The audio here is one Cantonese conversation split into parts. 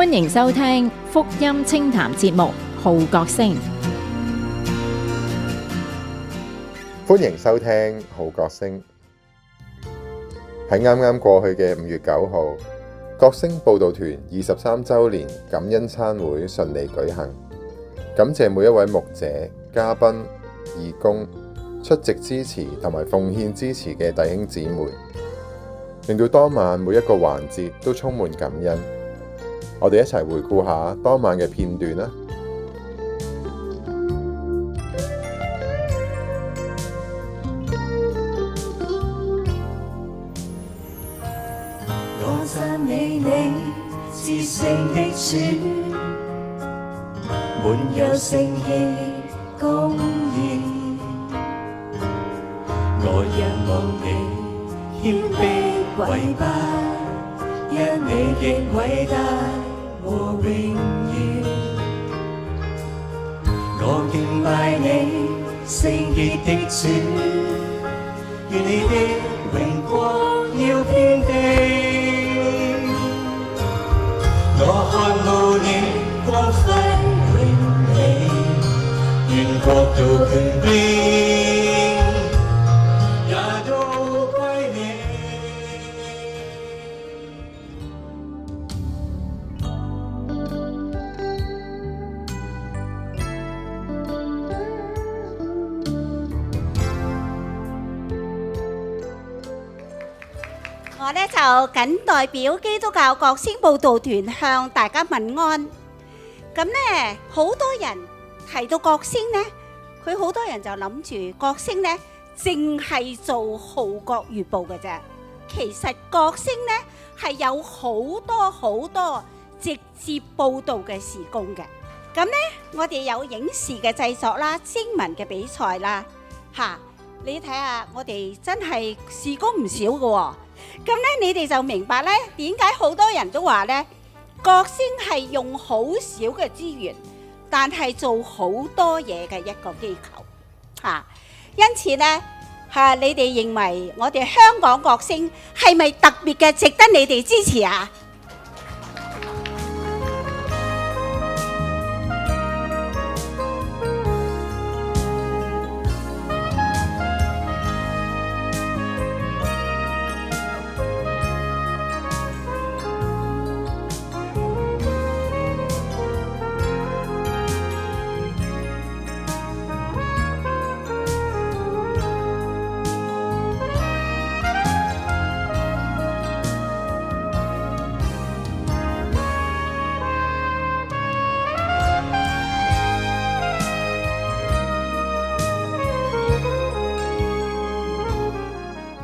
歡迎收聽福音清談節目《號角聲》。歡迎收聽《號角聲》。喺啱啱過去嘅5月9號，角聲佈道團23週年感恩餐會順利舉行，感謝每一位牧者、嘉賓、義工、出席支持同埋奉獻支持嘅弟兄姊妹，令到當晚每一個環節都充滿感恩。我哋一齊回顧下當晚嘅片段啦。我讚美你至聖的主，滿有聖意公義。我仰望你謙卑跪拜，因你極偉大和榮耀。我敬拜你聖潔的主，願你的榮光耀遍地。我渴慕你光輝榮美，願國度權柄也都歸你。我呢就謹代表基督教角聲佈道團向大家問安。咁呢，好多人提到角聲呢，佢好多人就諗住角聲呢淨係做號角月報嘅啫。其實角聲呢係有好多直接報道嘅事工嘅。咁呢，我哋有影視嘅製作啦、徵文嘅比賽啦，你睇下我哋真係事工唔少嘅喎。咁咧，你哋就明白咧，點解好多人都話咧，角聲係用好少嘅資源，但係做好多嘢嘅一個機構。因此咧，你哋認為我哋香港角聲係咪特別嘅，值得你哋支持啊？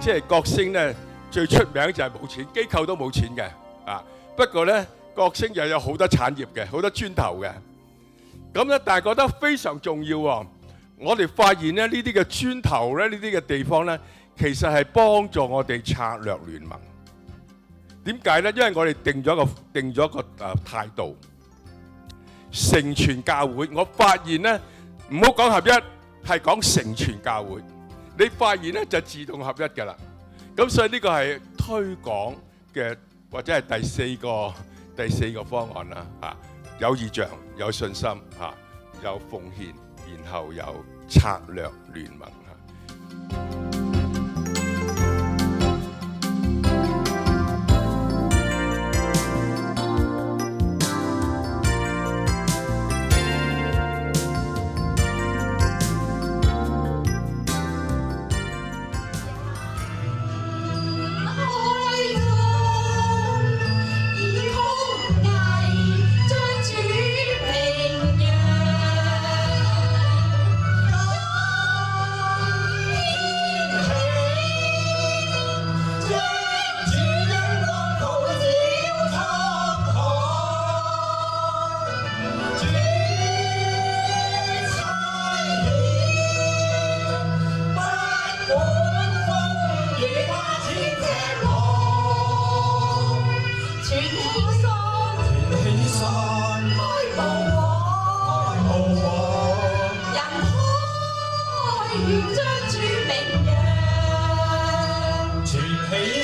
即係角聲咧，最出名就係冇錢，機構都冇錢嘅啊。不過咧，角聲又有好多產業嘅，好多磚頭嘅。咁咧，但係覺得非常重要喎。我哋發現咧，呢啲嘅磚頭咧，呢啲嘅地方咧，其實係幫助我哋策略聯盟。點解咧？因為我哋定咗一個態度，成全教會。我發現咧，唔好講合一，係講成全教會。你發現咧就自動合一㗎啦，咁所以呢個係推廣嘅或者係第四個方案啦，有異象、有信心，有奉獻，然後有策略聯盟。願將主名揚，傳起